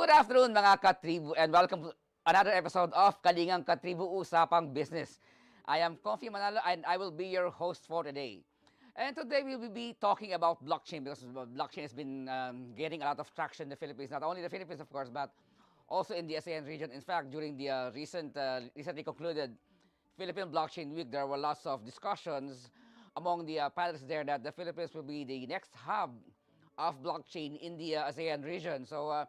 Good afternoon mga katribu and welcome to another episode of Kalingang Katribu Usapang Business. I am Komfie Manalo and I will be your host for today. And today we will be talking about blockchain because blockchain has been getting a lot of traction in the Philippines. Not only the Philippines, of course, but also in the ASEAN region. In fact, during the recently concluded Philippine Blockchain Week, there were lots of discussions among the panelists there that the Philippines will be the next hub of blockchain in the ASEAN region. So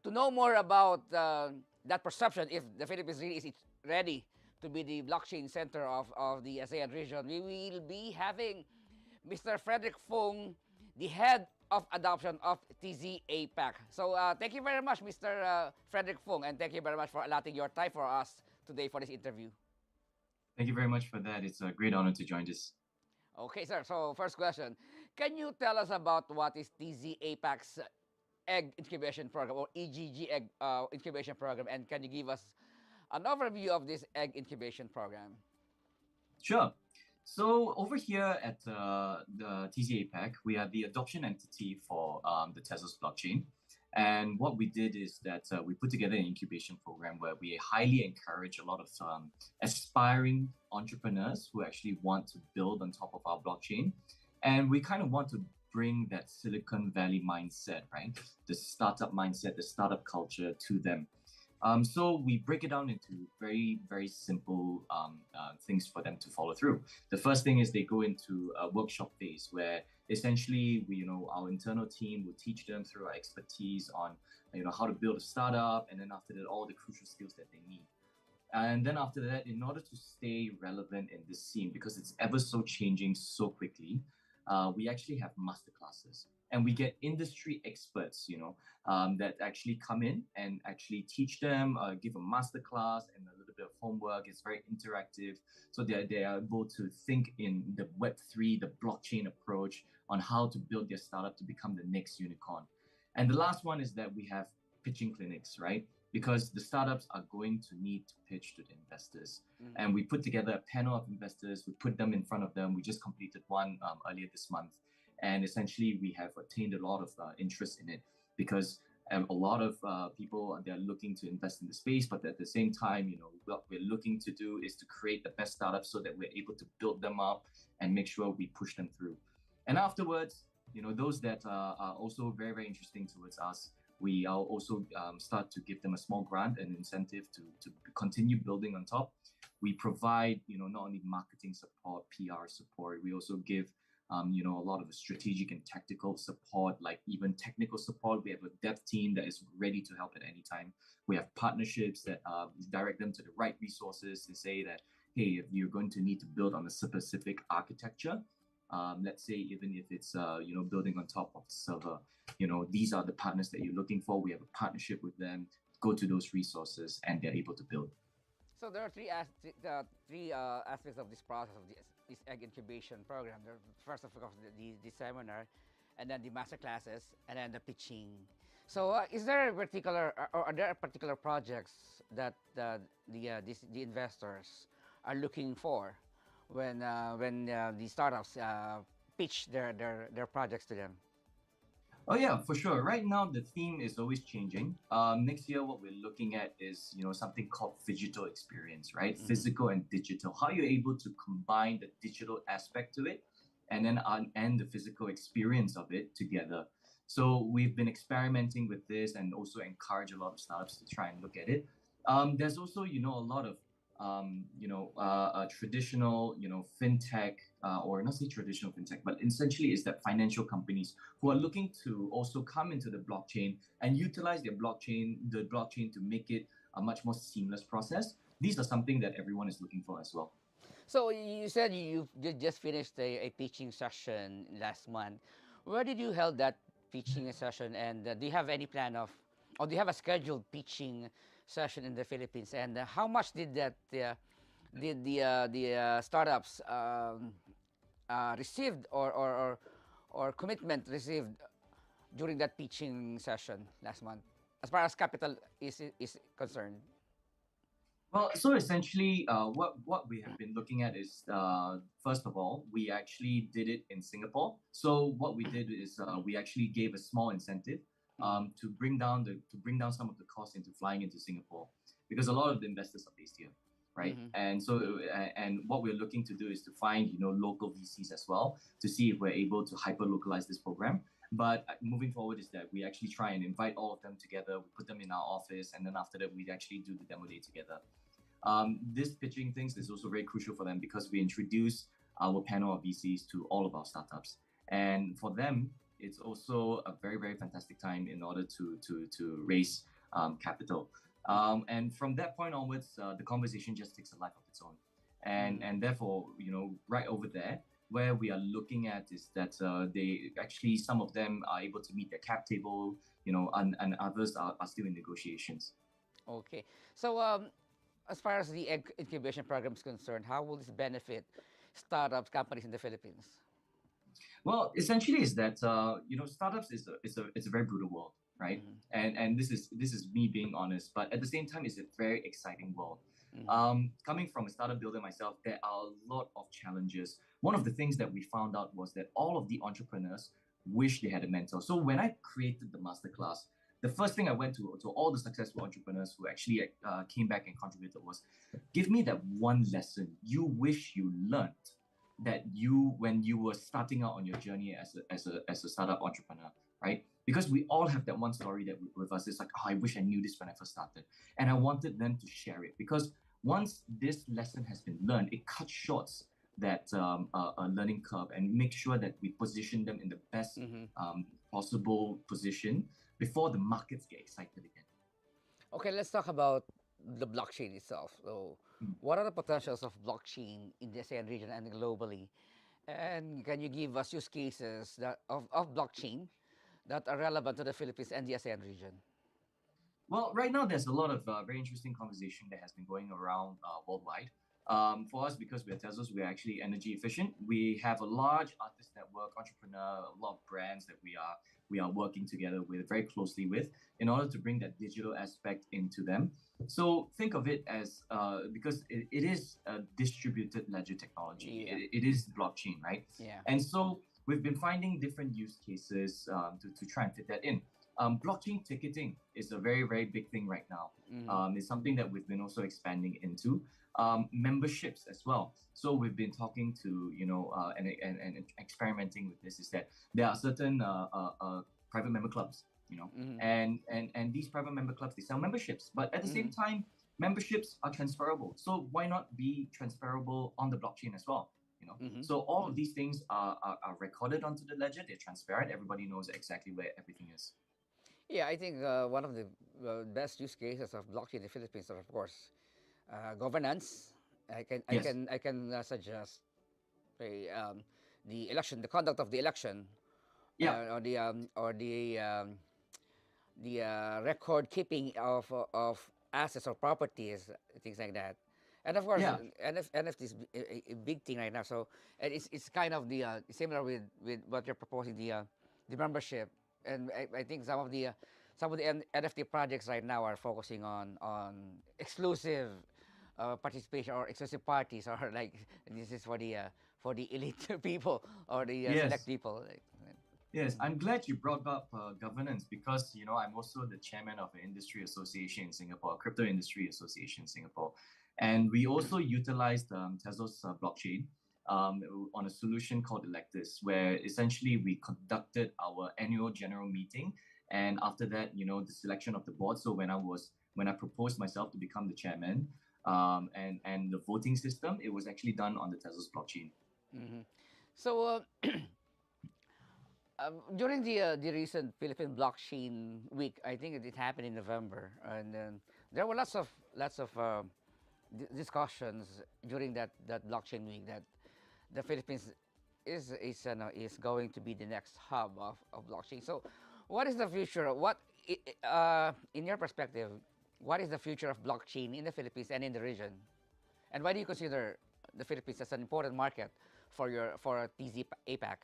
to know more about that perception, if the Philippines really is ready to be the blockchain center of the ASEAN region, we will be having Mr. Frederick Fung, the head of adoption of TZ Apac. So thank you very much, Mr. Frederick Fung, and thank you very much for allotting your time for us today for this interview. Thank you very much for that. It's a great honor to join this. Okay, sir. So first question, can you tell us about what is TZ Apac's egg incubation program or EGG egg incubation program, and can you give us an overview of this egg incubation program? Sure. So over here at the TZ Apac, we are the adoption entity for the Tesla's blockchain. And what we did is that we put together an incubation program where we highly encourage a lot of aspiring entrepreneurs who actually want to build on top of our blockchain. And we kind of want to bring that Silicon Valley mindset, right? The startup mindset, the startup culture to them. So we break it down into very, very simple things for them to follow through. The first thing is they go into a workshop phase where essentially our internal team will teach them through our expertise on how to build a startup, and then after that all the crucial skills that they need. And then after that, in order to stay relevant in this scene, because it's ever so changing so quickly, we actually have masterclasses. And we get industry experts, that actually come in and actually teach them, give a masterclass and a little bit of homework. It's very interactive. So they are able to think in the Web3, the blockchain approach on how to build their startup to become the next unicorn. And the last one is that we have pitching clinics, right? Because the startups are going to need to pitch to the investors. Mm-hmm. And we put together a panel of investors. We put them in front of them. We just completed one earlier this month. And essentially, we have attained a lot of interest in it because a lot of people, they're looking to invest in the space. But at the same time, what we're looking to do is to create the best startups so that we're able to build them up and make sure we push them through. And afterwards, those that are also very, very interesting towards us, we are also start to give them a small grant and incentive to continue building on top. We provide, not only marketing support, PR support, we also give a lot of strategic and tactical support, like even technical support. We have a dev team that is ready to help at any time. We have partnerships that direct them to the right resources to say that, hey, if you're going to need to build on a specific architecture, let's say even if it's building on top of the server, these are the partners that you're looking for. We have a partnership with them. Go to those resources and they're able to build. So there are three aspects of this process of this egg incubation program. First, of course, the seminar, and then the master classes, and then the pitching. So, is there a particular, or are there particular projects that the investors are looking for when the startups pitch their projects to them? Oh yeah, for sure. Right now, the theme is always changing. Next year, what we're looking at is, something called phygital experience, right? Mm-hmm. Physical and digital. How you're able to combine the digital aspect to it and then and the physical experience of it together. So we've been experimenting with this and also encourage a lot of startups to try and look at it. There's also, a lot of traditional, fintech, or not say traditional fintech, but essentially is that financial companies who are looking to also come into the blockchain and utilize the blockchain to make it a much more seamless process. These are something that everyone is looking for as well. So you said you just finished a pitching session last month. Where did you held that pitching session, and do you have any plan of, or do you have a scheduled pitching session in the Philippines, and how much did that the startups received or commitment received during that pitching session last month, as far as capital is concerned? Well, so essentially, what we have been looking at is, first of all, we actually did it in Singapore. So what we did is we actually gave a small incentive to bring down some of the costs into flying into Singapore, because a lot of the investors are based here, right? Mm-hmm. And so and what we're looking to do is to find local VCs as well, to see if we're able to hyper localize this program. But moving forward is that we actually try and invite all of them together. We put them in our office, and then after that, we actually do the demo day together. This pitching things is also very crucial for them, because we introduce our panel of VCs to all of our startups, and for them, it's also a very, very fantastic time in order to raise capital. And from that point onwards, the conversation just takes a life of its own, and therefore, right over there, where we are looking at is that they actually, some of them are able to meet their cap table, and others are still in negotiations. Okay. So, as far as the incubation program is concerned, how will this benefit startups, companies in the Philippines? Well, essentially, is that startups is a very brutal world, right? Mm-hmm. And this is me being honest, but at the same time, it's a very exciting world. Mm-hmm. Coming from a startup builder myself, there are a lot of challenges. One of the things that we found out was that all of the entrepreneurs wish they had a mentor. So when I created the masterclass, the first thing I went to all the successful entrepreneurs who actually came back and contributed was, give me that one lesson you wish you learned that when you were starting out on your journey as a startup entrepreneur, right? Because we all have that one story that with us. It's like, oh, I wish I knew this when I first started, and I wanted them to share it, because once this lesson has been learned, it cuts short that learning curve and make sure that we position them in the best possible position before the markets get excited again. Okay, let's talk about the blockchain itself. So, what are the potentials of blockchain in the ASEAN region and globally? And can you give us use cases of blockchain that are relevant to the Philippines and the ASEAN region? Well, right now there's a lot of very interesting conversation that has been going around worldwide. For us, because we're Tezos, we're actually energy efficient. We have a large artist network, entrepreneur, a lot of brands that we are working together with very closely with, in order to bring that digital aspect into them. So think of it as because it is a distributed ledger technology. Yeah. It is blockchain, right? Yeah. And so we've been finding different use cases to try and fit that in. Blockchain ticketing is a very, very big thing right now. It's something that we've been also expanding into. Memberships as well. So we've been talking to, and experimenting with this, is that there are certain private member clubs, and these private member clubs, they sell memberships, but at the same time, memberships are transferable. So why not be transferable on the blockchain as well? So all of these things are recorded onto the ledger. They're transparent. Everybody knows exactly where everything is. Yeah, I think one of the best use cases of blockchain in the Philippines are, of course, governance. Yes. I can suggest the election, the conduct of the election, Yeah. the record keeping of assets or properties, things like that. And of course, Yeah. NFT is a big thing right now. So, and it's kind of the similar with what you're proposing, the membership. And I think some of the NFT projects right now are focusing on exclusive participation or exclusive parties, or like this is for the elite people or the select Yes. people. Yes, I'm glad you brought up governance, because I'm also the chairman of an industry association in Singapore, a crypto industry association in Singapore, and we also utilized Tesla's blockchain on a solution called Electus, where essentially we conducted our annual general meeting, and after that, the selection of the board. So when I proposed myself to become the chairman, and the voting system, it was actually done on the Tesla's blockchain. Hmm. So during the recent Philippine Blockchain Week, I think it happened in November, and then there were lots of discussions during that blockchain week that the Philippines is going to be the next hub of blockchain. So, what is the future? In your perspective, what is the future of blockchain in the Philippines and in the region? And why do you consider the Philippines as an important market for TZ APAC?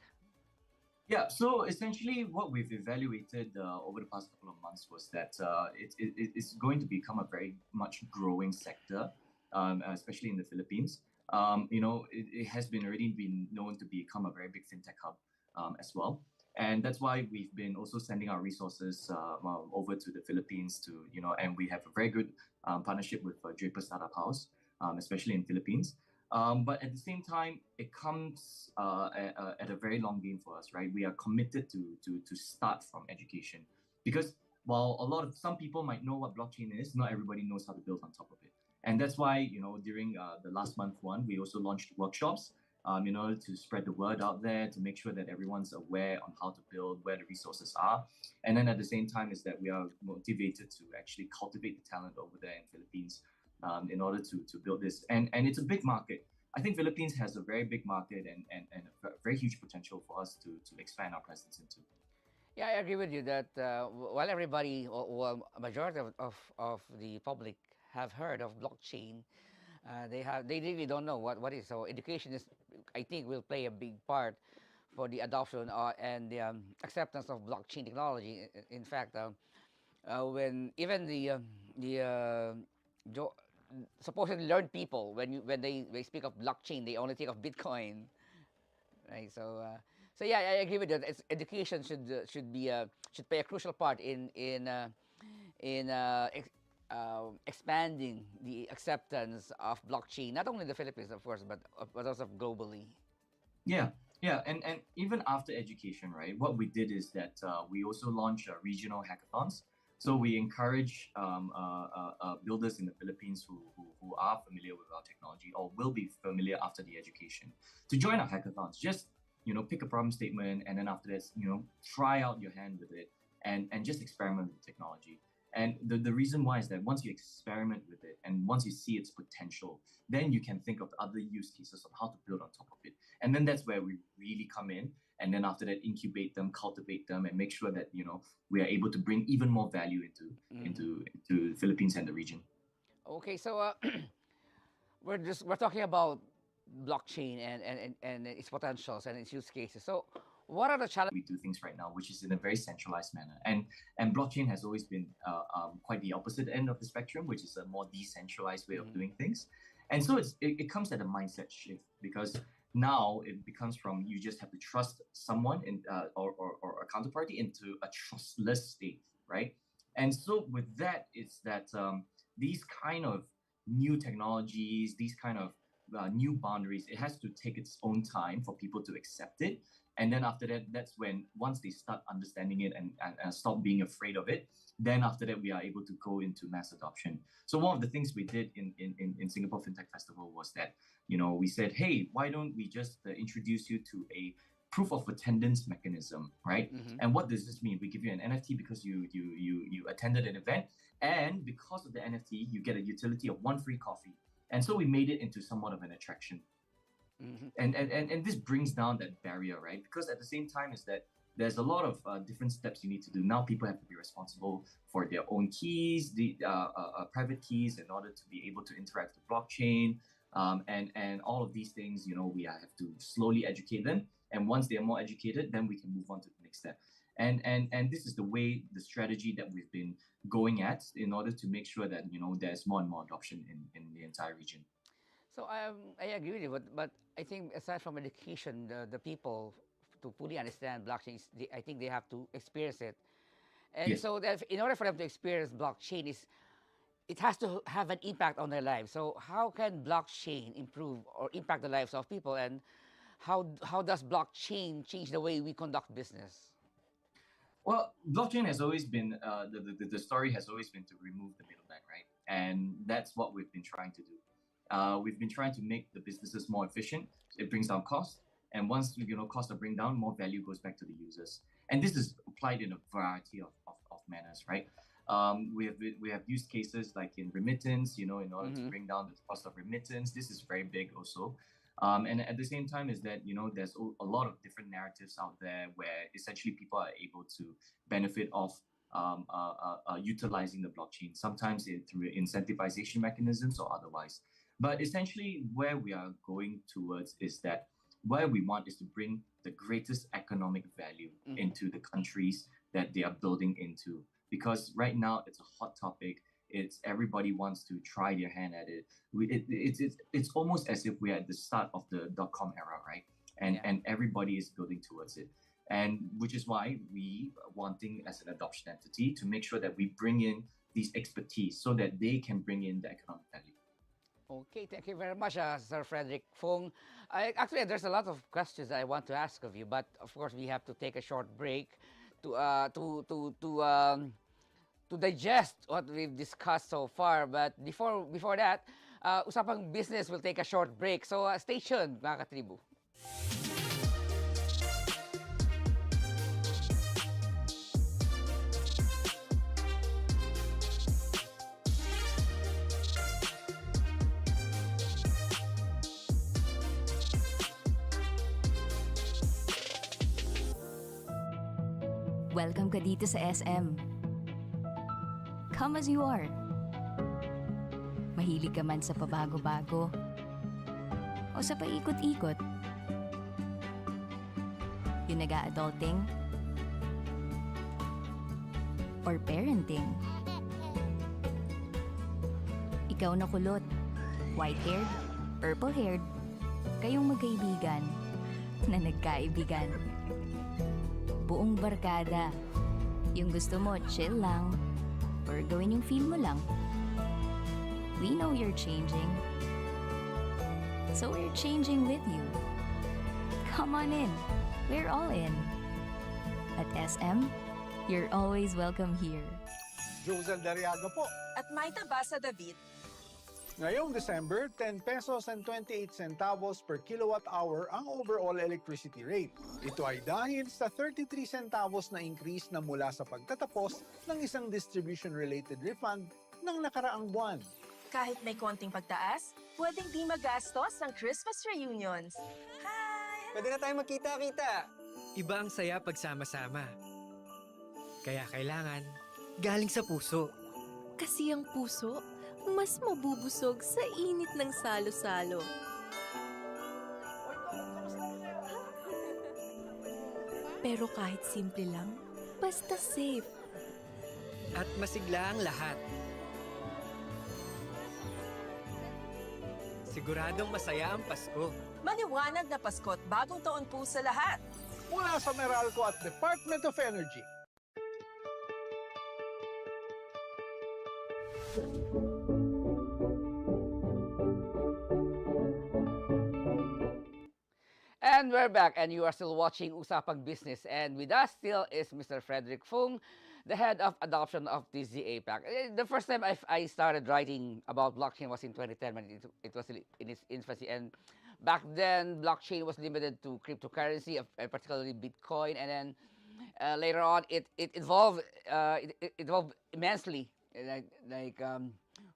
Yeah, so essentially what we've evaluated over the past couple of months was that it's going to become a very much growing sector, especially in the Philippines. It has already been known to become a very big fintech hub as well. And that's why we've been also sending our resources over to the Philippines to, and we have a very good partnership with Draper Startup House, especially in Philippines. But at the same time, it comes at a very long game for us, right? We are committed to start from education, because while some people might know what blockchain is, not everybody knows how to build on top of it. And that's why, during the last month one, we also launched workshops in order to spread the word out there, to make sure that everyone's aware on how to build, where the resources are. And then at the same time is that we are motivated to actually cultivate the talent over there in Philippines in order to build this. And it's a big market. I think Philippines has a very big market and a very huge potential for us to expand our presence into. Yeah, I agree with you that while everybody, well, a majority of the public have heard of blockchain, they really don't know what is. So education is, I think, will play a big part for the adoption and the acceptance of blockchain technology. In fact, when even the jo- supposedly learned people, when they speak of blockchain, they only think of Bitcoin, right? So yeah, I agree with that. Education should play a crucial part in expanding the acceptance of blockchain, not only in the Philippines, of course, but also globally. Yeah, yeah, and even after education, right? What we did is that we also launched regional hackathons. So we encourage builders in the Philippines who are familiar with our technology or will be familiar after the education to join our hackathons. Just pick a problem statement, and then after that, try out your hand with it and just experiment with the technology. And the reason why is that once you experiment with it and once you see its potential, then you can think of other use cases of how to build on top of it. And then that's where we really come in. And then after that, incubate them, cultivate them, and make sure that we are able to bring even more value into the Philippines and the region. Okay, so we're talking about blockchain and its potentials and its use cases. So what are the challenges? We do things right now, which is in a very centralized manner. And blockchain has always been quite the opposite end of the spectrum, which is a more decentralized way of doing things. And so it comes at a mindset shift, because now it becomes from you just have to trust someone or a counterparty into a trustless state, right? And so with that, it's that these kind of new technologies, these kind of new boundaries, it has to take its own time for people to accept it. And then after that, that's when once they start understanding it and stop being afraid of it, then after that we are able to go into mass adoption. So one of the things we did in Singapore FinTech Festival was that we said, hey, why don't we just introduce you to a proof of attendance mechanism, right? Mm-hmm. And what does this mean? We give you an NFT because you attended an event, and because of the NFT, you get a utility of one free coffee. And so we made it into somewhat of an attraction. Mm-hmm. And this brings down that barrier, right? Because at the same time is that there's a lot of different steps you need to do. Now people have to be responsible for their own keys, the private keys, in order to be able to interact with blockchain, and all of these things. We have to slowly educate them, and once they are more educated, then we can move on to the next step. And this is the strategy that we've been going at in order to make sure that there's more and more adoption in the entire region. So I agree with you, but I think aside from education, the people to fully understand blockchain, I think they have to experience it. And Yes. so that in order for them to experience blockchain, it has to have an impact on their lives. So how can blockchain improve or impact the lives of people, and how does blockchain change the way we conduct business? Well, blockchain has always been the story has always been to remove the middleman, right? And that's what we've been trying to do. We've been trying to make the businesses more efficient. It brings down costs, and once costs are bring down, more value goes back to the users. And this is applied in a variety of manners, right? We have use cases like in remittance, in order to bring down the cost of remittance. This is very big also. And at the same time is that there's a lot of different narratives out there where essentially people are able to benefit of utilizing the blockchain, sometimes through incentivization mechanisms or otherwise. But essentially, where we are going towards is that where we want is to bring the greatest economic value into the countries that they are building into. Because right now it's a hot topic. It's everybody wants to try their hand at it. It's almost as if we're at the start of the .com era, right? And everybody is building towards it. And which is why we are wanting as an adoption entity to make sure that we bring in these expertise so that they can bring in the economic value. Okay, thank you very much, Sir Frederick Fung. Actually, there's a lot of questions I want to ask of you, but of course, we have to take a short break to to digest what we've discussed so far. But before that, Usapang Business will take a short break. So stay tuned, mga katribu. Welcome ka dito sa SM. Come as you are. Mahilig ka man sa pabago-bago o sa paikot-ikot. Yung nag-a-adulting or parenting. Ikaw na kulot, white-haired, purple-haired, kayong magkaibigan na nagkaibigan. Buong barkada. Yung gusto mo, chill lang. Or gawin yung feel mo lang. We know you're changing. So we're changing with you. Come on in. We're all in. At SM, you're always welcome here. Josel Dariaga po. At Maita Basa David. Ngayong December, 10 pesos and 28 centavos per kilowatt hour ang overall electricity rate. Ito ay dahil sa 33 centavos na increase na mula sa pagtatapos ng isang distribution-related refund ng nakaraang buwan. Kahit may konting pagtaas, pwedeng di magastos ang Christmas reunions. Hi! Pwede na tayo magkita-kita. Iba ang saya pagsama-sama. Kaya kailangan galing sa puso. Kasi ang puso, mas mabubusog sa init ng salo-salo. Pero kahit simple lang, basta safe. At masigla ang lahat. Siguradong masaya ang Pasko. Maliwanag na Pasko't bagong taon po sa lahat. Mula sa Meralco at Department of Energy. And we're back, and you are still watching Usapang Business. And with us still is Mr. Frederick Fung, the head of adoption of TC Apac. The first time I started writing about blockchain was in 2010 when it was in its infancy. And back then, blockchain was limited to cryptocurrency, particularly Bitcoin. And then later on, it evolved. It evolved immensely.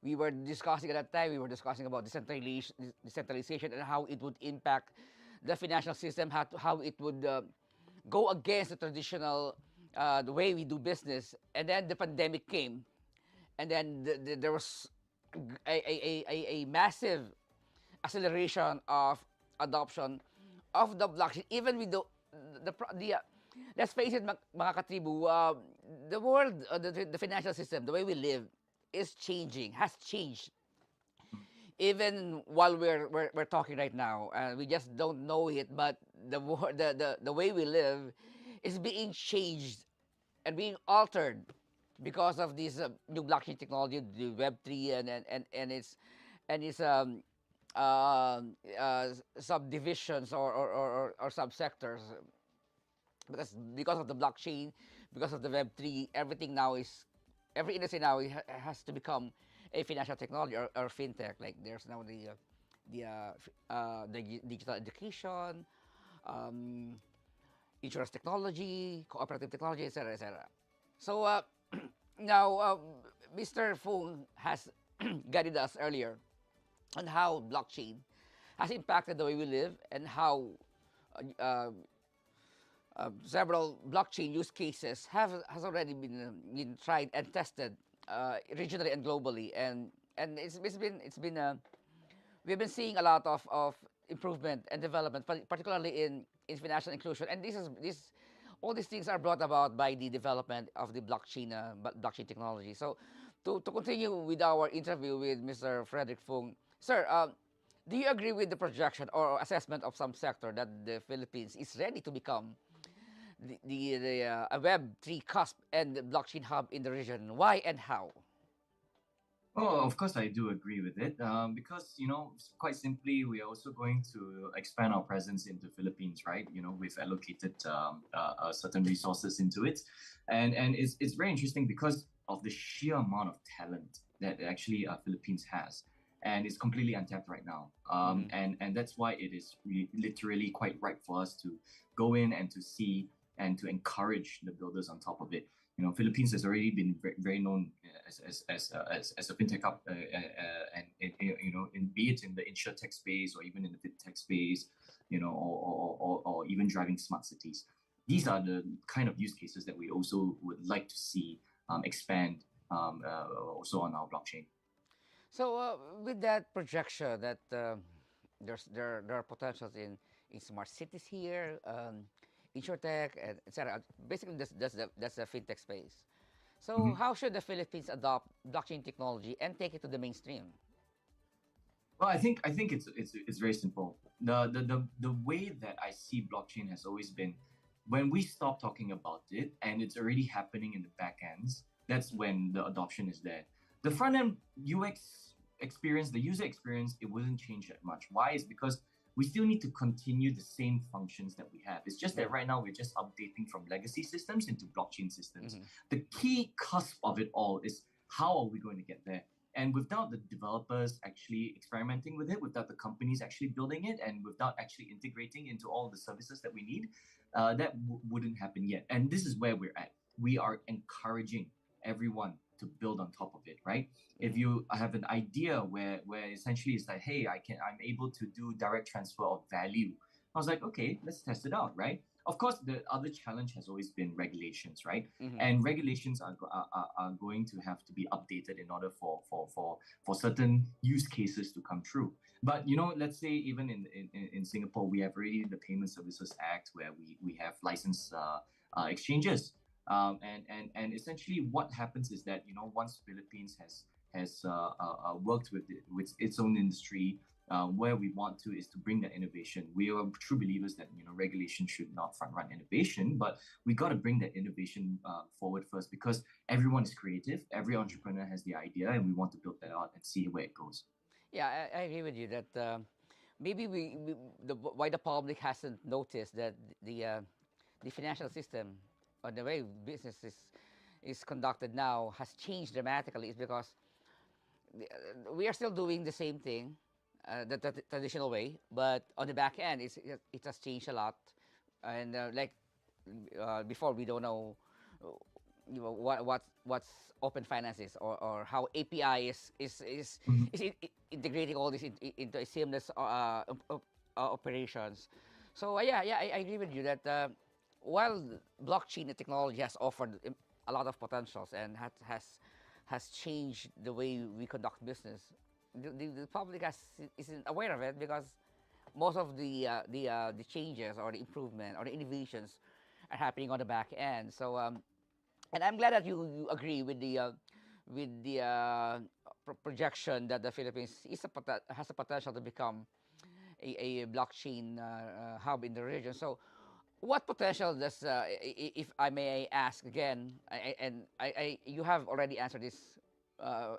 We were discussing at that time. We were discussing about decentralization and how it would impact the financial system, how it would go against the traditional the way we do business. And then the pandemic came, and then there was a massive acceleration of adoption of the blockchain. Even with the let's face it, mga katribu, the world, the financial system, the way we live is changing, has changed. Even while we're talking right now, we just don't know it, but the way we live is being changed and being altered because of this new blockchain technology, the Web3 and its subdivisions or subsectors. Because of the blockchain, because of the Web3, every industry now has to become a financial technology or fintech. Like there's now the digital education, insurance technology, cooperative technology, etc., etc. So now Mr. Fung has guided us earlier on how blockchain has impacted the way we live and how several blockchain use cases has already been tried and tested regionally and globally, and we've been seeing a lot of improvement and development, particularly in financial inclusion. And all these things are brought about by the development of the blockchain technology. So to continue with our interview with Mr. Frederick Fung, sir, do you agree with the projection or assessment of some sector that the Philippines is ready to become a Web3 cusp and the blockchain hub in the region? Why and how? Oh, of course, I do agree with it. Because quite simply, we are also going to expand our presence into Philippines, right? We've allocated certain resources into it, and it's very interesting because of the sheer amount of talent that actually Philippines has, and it's completely untapped right now. And that's why it is literally quite right for us to go in and to see and to encourage the builders on top of it. Philippines has already been very known as a fintech hub, and be it in the insurtech space or even in the fintech space, or even driving smart cities. These are the kind of use cases that we also would like to see expand also on our blockchain. So with that projection that there are potentials in smart cities here, insurtech, and etc. Basically, that's the fintech space. So how should the Philippines adopt blockchain technology and take it to the mainstream? Well, I think it's very simple. The way that I see blockchain has always been when we stop talking about it and it's already happening in the back ends, that's when the adoption is there. The front end UX experience, the user experience, it wouldn't change that much. Why? Is because we still need to continue the same functions that we have. It's just that right now we're just updating from legacy systems into blockchain systems. The key cusp of it all is how are we going to get there? And without the developers actually experimenting with it, without the companies actually building it, and without actually integrating into all the services that we need, that wouldn't happen yet. And this is where we're at. We are encouraging everyone to build on top of it, right? If you have an idea where essentially it's like, hey, I'm able to do direct transfer of value. I was like, okay, let's test it out, right? Of course, the other challenge has always been regulations, right? And regulations are going to have to be updated in order for certain use cases to come true. But let's say even in Singapore, we have already the Payment Services Act where we have license exchanges. And essentially what happens is that once Philippines has worked with its own industry, where we want to is to bring that innovation. We are true believers that regulation should not front run innovation, but we got to bring that innovation forward first because everyone is creative, every entrepreneur has the idea, and we want to build that out and see where it goes. Yeah, I agree with you that maybe why the public hasn't noticed that the financial system or the way business is conducted now has changed dramatically is because we are still doing the same thing, the traditional way, but on the back end, it has changed a lot. And before, we don't know, what's open finance is or how API integrating all this into a seamless operations. So I agree with you that while blockchain technology has offered a lot of potentials and has changed the way we conduct business, the public isn't aware of it because most of the changes or the improvement or the innovations are happening on the back end. So and I'm glad that you agree with the projection that the Philippines has a potential to become a blockchain hub in the region. So what potential does, if I may ask again, you have already answered this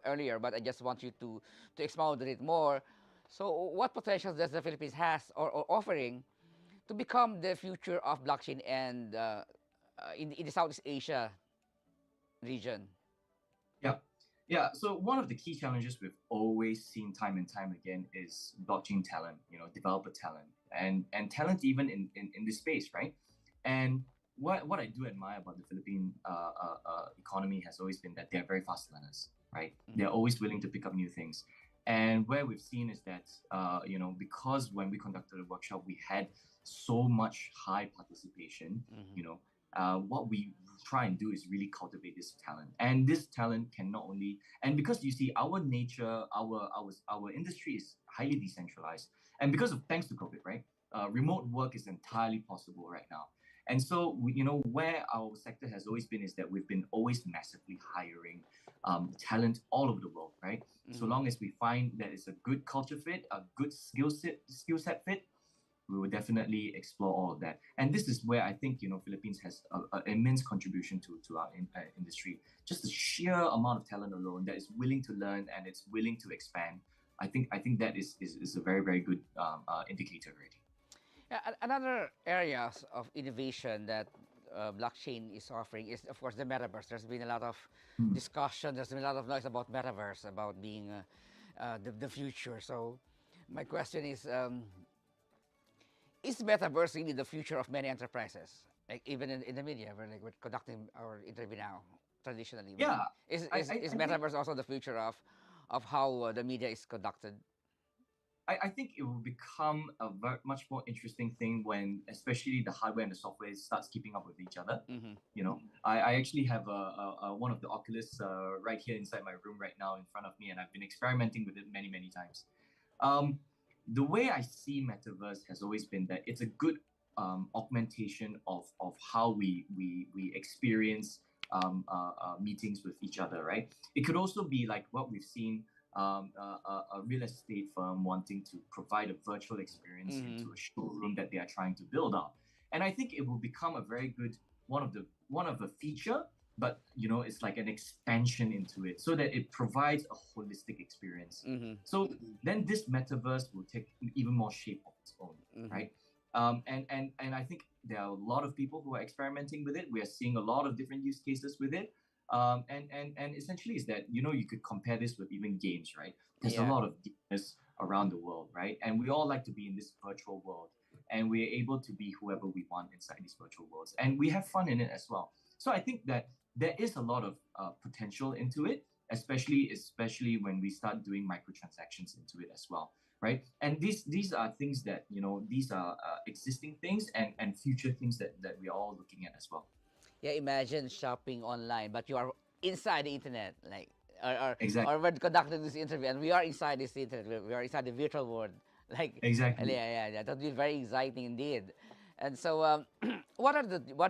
earlier, but I just want you to expound on it more. So what potential does the Philippines has or offering to become the future of blockchain and in the Southeast Asia region? Yeah. So one of the key challenges we've always seen time and time again is blockchain talent, developer talent, and talent even in this space, right? And what I do admire about the Philippine economy has always been that they're very fast learners, right? They're always willing to pick up new things. And where we've seen is that, because when we conducted a workshop, we had so much high participation, what we try and do is really cultivate this talent. And this talent can not only, and because you see our nature, our industry is highly decentralized. And because of, thanks to COVID, right? Remote work is entirely possible right now. And so, where our sector has always been is that we've been always massively hiring talent all over the world, right? So long as we find that it's a good culture fit, a good skill set fit, we will definitely explore all of that. And this is where I think, Philippines has an immense contribution to our industry. Just the sheer amount of talent alone that is willing to learn and it's willing to expand. I think that is a very, very good indicator already. Yeah, another areas of innovation that blockchain is offering is, of course, the metaverse. There's been a lot of discussion. There's been a lot of noise about metaverse, about being the future. So, my question is metaverse really the future of many enterprises? Like even in the media, we're conducting our interview now. Traditionally, Yeah, is I think metaverse also the future of how the media is conducted? I think it will become a much more interesting thing when, especially the hardware and the software starts keeping up with each other. Mm-hmm. I actually have one of the Oculus right here inside my room right now in front of me, and I've been experimenting with it many, many times. The way I see metaverse has always been that it's a good augmentation of how we experience meetings with each other, right? It could also be like what we've seen, a real estate firm wanting to provide a virtual experience into a showroom that they are trying to build up. And I think it will become a very good one of the feature, but it's like an expansion into it so that it provides a holistic experience. Mm-hmm. So then this metaverse will take even more shape of its own, right? And I think there are a lot of people who are experimenting with it. We are seeing a lot of different use cases with it. And essentially is that you could compare this with even games, right? There's a lot of gamers around the world, right? And we all like to be in this virtual world, and we're able to be whoever we want inside these virtual worlds, and we have fun in it as well. So I think that there is a lot of potential into it, especially when we start doing microtransactions into it as well, right? And these are things that these are existing things and future things that we are all looking at as well. Yeah, imagine shopping online, but you are inside the internet, like, Exactly. or we're conducting this interview, and we are inside this internet. We are inside the virtual world, like, Exactly. yeah. That would be very exciting indeed. And so, what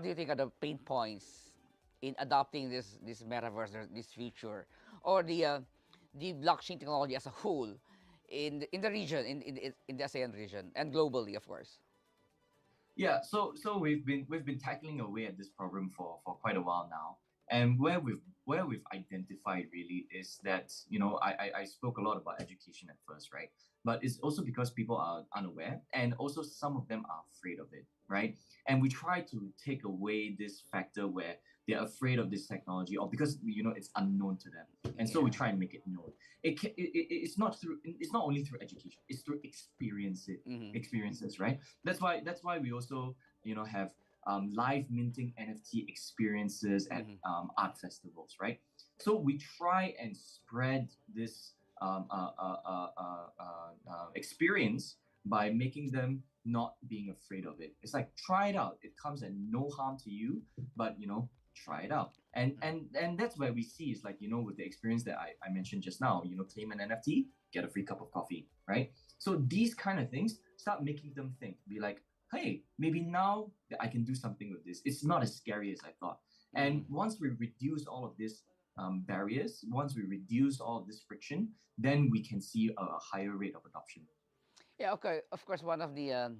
do you think are the pain points in adopting this metaverse, or this future, or the blockchain technology as a whole in the region, in the ASEAN region, and globally, of course? Yeah, so we've been tackling away at this problem for quite a while now, and where we've identified really is that I spoke a lot about education at first, right? But it's also because people are unaware, and also some of them are afraid of it, right? And we try to take away this factor where they're afraid of this technology, or because it's unknown to them, and so we try and make it known. It's not only through education; it's through experiences, right? That's why we also have live minting NFT experiences at art festivals, right? So we try and spread this experience by making them not being afraid of it. It's like, try it out. It comes at no harm to you, but try it out. And that's where we see is like, with the experience that I mentioned just now, claim an NFT, get a free cup of coffee, right? So these kind of things start making them think, be like, hey, maybe now that I can do something with this. It's not as scary as I thought. And once we reduce all of these barriers, once we reduce all of this friction, then we can see a higher rate of adoption. Yeah, okay. Of course, one of the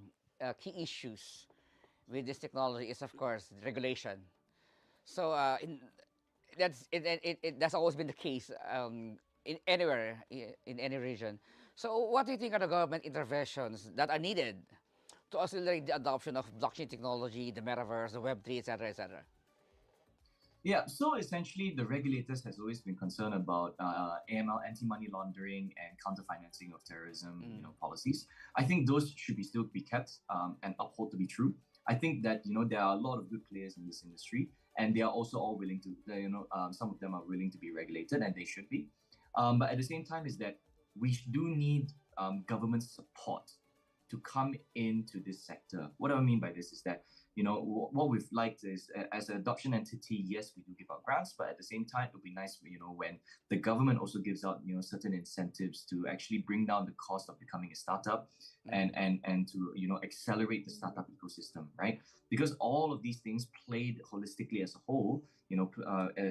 key issues with this technology is, of course, regulation. So that's always been the case, in anywhere, in any region. So what do you think are the government interventions that are needed to accelerate the adoption of blockchain technology, the metaverse, the Web3, etc., etc.? Yeah, so essentially, the regulators has always been concerned about AML, anti-money laundering, and counter-financing of terrorism, policies. I think those should still be kept and upheld to be true. I think that there are a lot of good players in this industry, and they are also all willing to, some of them are willing to be regulated, and they should be. But at the same time, is that we do need government support to come into this sector. What do I mean by this is that what we've liked is, as an adoption entity, yes, we do give out grants, but at the same time, it would be nice, when the government also gives out, certain incentives to actually bring down the cost of becoming a startup, and to, accelerate the startup ecosystem, right? Because all of these things played holistically as a whole,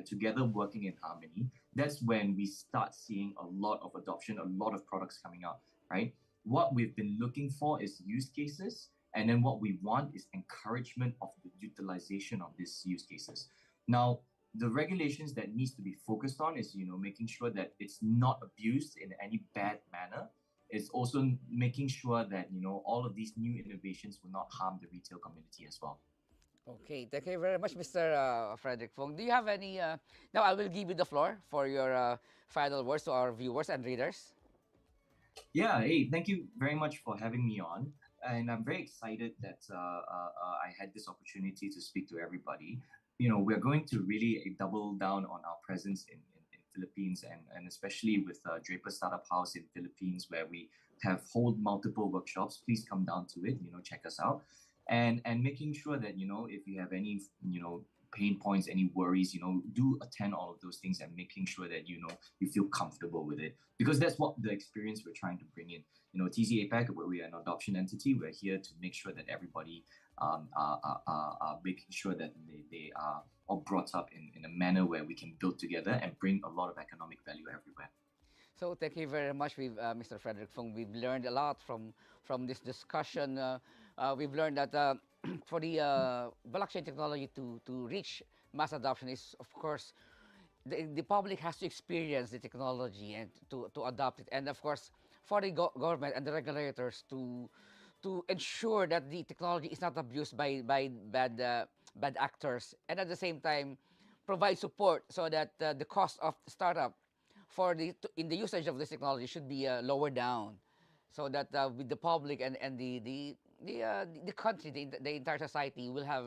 together working in harmony, that's when we start seeing a lot of adoption, a lot of products coming out, right? What we've been looking for is use cases And then what we want is encouragement of the utilization of these use cases. Now, the regulations that needs to be focused on is, making sure that it's not abused in any bad manner. It's also making sure that, all of these new innovations will not harm the retail community as well. Okay, thank you very much, Mr. Frederick Fung. Do you have any? Now, I will give you the floor for your final words to our viewers and readers. Yeah, hey, thank you very much for having me on. And I'm very excited that I had this opportunity to speak to everybody. We're going to really double down on our presence in Philippines, and especially with Draper Startup House in Philippines, where we hold multiple workshops. Please come down to it, check us out. And making sure that, if you have any, pain points, any worries, do attend all of those things, and making sure that, you feel comfortable with it, because that's what the experience we're trying to bring in. TZ Apac, where we are an adoption entity, we're here to make sure that everybody are making sure that they are all brought up in a manner where we can build together and bring a lot of economic value everywhere. So thank you very much, Mr. Frederick Fung. We've learned a lot from this discussion. We've learned that for the blockchain technology to reach mass adoption is, of course, the public has to experience the technology and to adopt it. And of course, for the government and the regulators to ensure that the technology is not abused by bad actors, and at the same time provide support so that the cost of the startup in the usage of this technology should be lowered down, so that with the public and the country, the entire society will have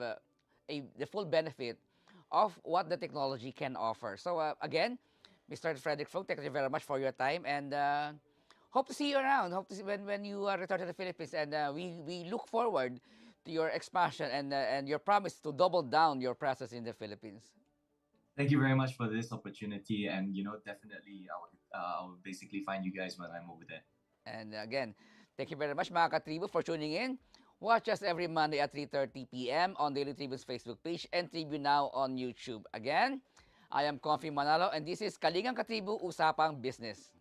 the full benefit of what the technology can offer. So again, Mr. Frederick Fung, thank you very much for your time, and hope to see you around. Hope to see when you return to the Philippines, and we look forward to your expansion and your promise to double down your presence in the Philippines. Thank you very much for this opportunity, and definitely I'll basically find you guys when I'm over there. And again, thank you very much, mga Katribu, for tuning in. Watch us every Monday at 3:30 p.m. on Daily Tribune's Facebook page and Tribune Now on YouTube. Again, I am Komfie Manalo, and this is Kalingang Katribu, Usapang Business.